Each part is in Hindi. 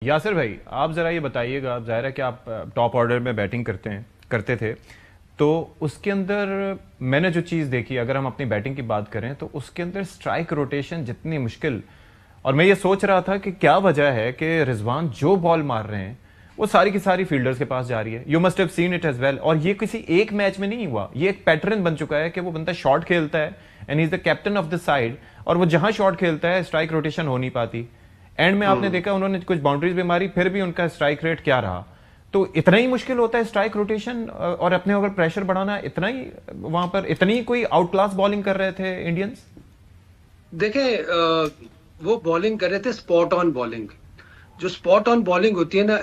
यासिर भाई, आप ज़रा ये बताइएगा, आप ज़ाहिर है कि आप टॉप ऑर्डर में बैटिंग करते थे, तो उसके अंदर मैंने जो चीज़ देखी, अगर हम अपनी बैटिंग की बात करें तो उसके अंदर स्ट्राइक रोटेशन जितनी मुश्किल, और मैं ये सोच रहा था कि क्या वजह है कि रिजवान जो बॉल मार रहे हैं वो सारी की सारी फील्डर्स के पास जा रही है। You must have seen it as well. और ये किसी एक मैच में नहीं हुआ, ये एक पैटर्न बन चुका है कि वो बंदा शॉट खेलता है and he is the captain of the side, और वो जहां शॉट खेलता है स्ट्राइक रोटेशन हो नहीं पाती। एंड में आपने देखा उन्होंने कुछ बाउंड्रीज भी मारी, फिर भी उनका स्ट्राइक रेट क्या रहा। तो इतना ही मुश्किल होता है स्ट्राइक रोटेशन और अपने ऊपर प्रेशर बढ़ाना, इतना ही वहां पर इतनी कोई आउट क्लास बॉलिंग कर रहे थे इंडियंस? देखें, वो बॉलिंग कर रहे थे स्पॉट ऑन बॉलिंग। जो स्पॉट ऑन बॉलिंग होती है ना,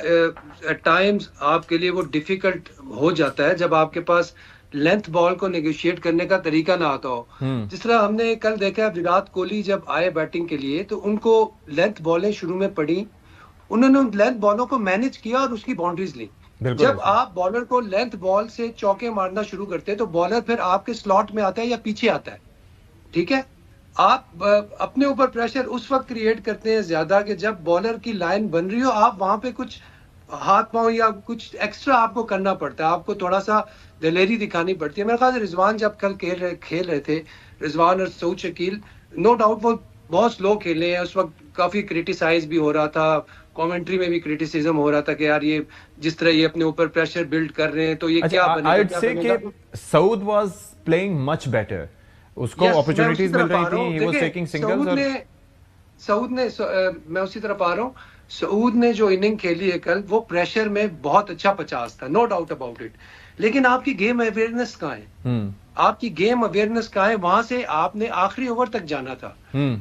एट टाइम्स आपके लिए वो डिफिकल्ट हो जाता है जब आपके पास लेंथ बॉल को नेगोशिएट करने का तरीका ना आता हो। जिस तरह हमने कल देखा, विराट कोहली जब आए बैटिंग के लिए तो उनको लेंथ बॉलें शुरू में पड़ी, उन्होंने उन लेंथ बॉलों को मैनेज किया और उसकी बाउंड्रीज ली। जब आप बॉलर को लेंथ बॉल से चौके मारना शुरू करते हैं तो बॉलर फिर आपके स्लॉट में आता है या पीछे आता है। ठीक है, आप अपने ऊपर प्रेशर उस वक्त क्रिएट करते हैं ज्यादा कि जब बॉलर की लाइन बन रही हो, आप वहां पे कुछ हाथ पांव या कुछ एक्स्ट्रा आपको करना पड़ता है, आपको थोड़ा सा दिलेरी दिखानी पड़ती है। मेरे ख्याल से रिजवान जब कल खेल रहे थे, रिजवान और सऊद शकील, नो डाउट वो बहुत स्लो खेले हैं। उस वक्त काफी क्रिटिसाइज भी हो रहा था, कमेंट्री में भी क्रिटिसिज्म हो रहा था कि यार ये जिस तरह ये अपने ऊपर प्रेशर बिल्ड कर रहे हैं तो ये क्या बनेगा। Saud was playing much better, उसको अपॉर्चुनिटीज मिल रही थी, ही वाज टेकिंग सिंगल्स। मैं उसी तरफ आ रहा हूँ। सऊद ने जो इनिंग खेली है कल, वो प्रेशर में बहुत अच्छा 50 था, नो डाउट अबाउट इट। लेकिन आपकी गेम अवेयरनेस कहाँ है? आपकी गेम अवेयरनेस कहाँ है? वहां से आपने आखिरी ओवर तक जाना था।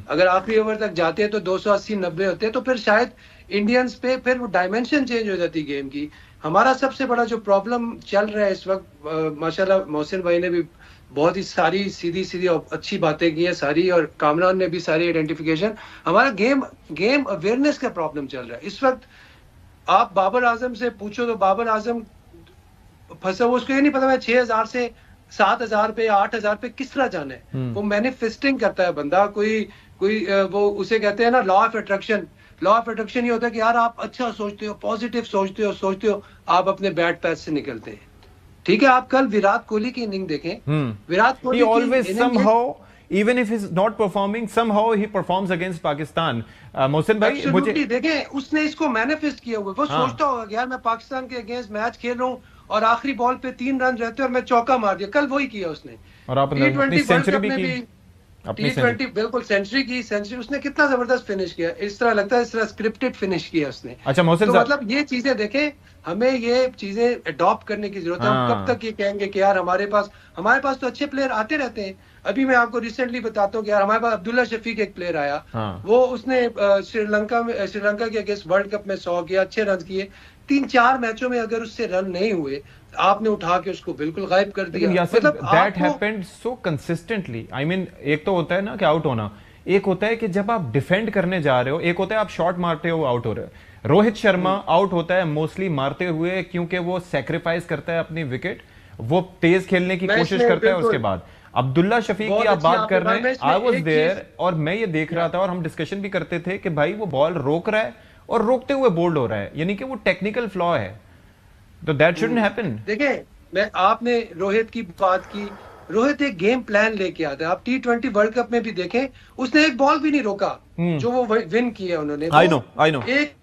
अगर आखिरी ओवर तक जाते हैं तो 280-90 होते हैं, तो फिर शायद इंडियंस पे फिर वो डायमेंशन चेंज हो जाती गेम की। हमारा सबसे बड़ा जो प्रॉब्लम चल रहा है इस वक्त, माशाल्लाह मोहसिन भाई ने भी बहुत ही सारी सीधी सीधी अच्छी बातें की हैं सारी, और कामरान ने भी सारी आइडेंटिफिकेशन। हमारा गेम अवेयरनेस का प्रॉब्लम चल रहा है इस वक्त। आप बाबर आजम से पूछो तो बाबर आजम फंसा, उसको ये नहीं पता मैं 6,000 से 7,000 पे 8,000 पे किस तरह जाना है। वो मैनिफेस्टिंग करता है बंदा, कोई वो उसे कहते हैं ना law of attraction. Law of attraction ये होता है कि यार आप अच्छा सोचते हो, पॉजिटिव सोचते हो, आप अपने बैड पैथ से निकलते हैं। ठीक है, आप कल विराट कोहली की इनिंग देखें। Virat Kohli always somehow, even if he's not performing, somehow he performs against Pakistan. Mohsin भाई, मुझे देखें, उसने इसको मैनिफेस्ट किया हुआ, वो सोचता होगा कि यार मैं पाकिस्तान के अगेंस्ट मैच खेल रहा हूँ और आखिरी बॉल पे 3 रन रहते और मैं चौका मार दिया। कल वही किया उसने, और आपने अपनी सेंचुरी भी की, T20 बिल्कुल सेंचुरी उसने कितना जबरदस्त फिनिश किया। इस तरह लगता है इस तरह स्क्रिप्टेड फिनिश किया उसने। अच्छा मोहसिन, तो मतलब ये चीजें देखें, हमें ये चीजें अडॉप्ट करने की जरूरत है। हम कब तक ये कहेंगे कि यार हमारे पास तो अच्छे प्लेयर आते रहते हैं। अभी मैं आपको रिसेंटली बताता हूँ कि यार हमारे पास अब्दुल्ला शफीक एक प्लेयर आया, वो उसने श्रीलंका के अगेंस्ट वर्ल्ड कप में 100 किया, अच्छे रन किए। 3-4 मैचों में अगर उससे रन नहीं हुए, आपने उठा के उसको बिल्कुल गायब कर दिया। मतलब that happened so consistently. I mean, एक तो होता है ना कि आउट होना, एक होता है कि जब आप डिफेंड करने जा रहे हो, एक होता है आप शॉट मारते हो आउट हो रहे हो। रोहित शर्मा आउट होता है मोस्टली मारते हुए, क्योंकि वो सेक्रीफाइस करता है अपनी विकेट, वो तेज खेलने की कोशिश करता है। उसके बाद अब्दुल्ला शफीक की आप बात कर रहे हैं, आई वाज देयर और मैं ये देख रहा था और हम डिस्कशन भी करते थे कि भाई वो बॉल रोक रहा है और रोकते हुए बोल्ड हो रहा है, यानी कि वो टेक्निकल फ्लॉ है, तो दैट शुडंट हैपन। देखिए, आपने रोहित की बात की, रोहित एक गेम प्लान लेके आता है। आप T20 वर्ल्ड कप में भी देखें, उसने एक बॉल भी नहीं रोका जो वो विन किया उन्होंने। आई नो एक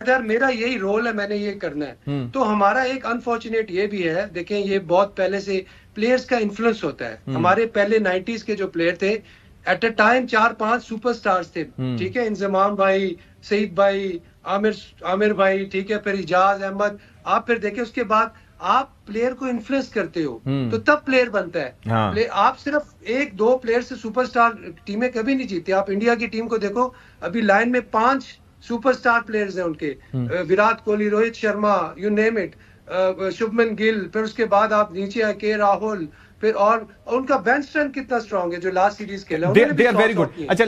यार मेरा यही रोल है, मैंने ये करना है। तो हमारा एक अनफॉर्चुनेट ये भी है, देखें ये बहुत पहले से प्लेयर्स का इन्फ्लुएंस होता है। हमारे पहले 90s के जो प्लेयर थे, एट अ टाइम 4-5 सुपरस्टार्स थे। ठीक है, इंजमाम भाई, सईद भाई, आमिर भाई, ठीक है, फिर इजाज अहमद। आप फिर देखें उसके बाद आप प्लेयर को इन्फ्लुएंस करते हो तो तब प्लेयर बनता है। आप सिर्फ 1-2 प्लेयर से सुपरस्टार टीमें कभी नहीं जीती। आप इंडिया की टीम को देखो, अभी लाइन में 5 सुपरस्टार प्लेयर्स हैं उनके, Virat Kohli, Rohit Sharma, you name it, Shubman Gill, फिर उसके बाद आप नीचे आए के राहुल, फिर और उनका बेंच स्ट्रेंथ कितना स्ट्रांग है जो लास्ट सीरीज खेला। They are very good. अच्छा,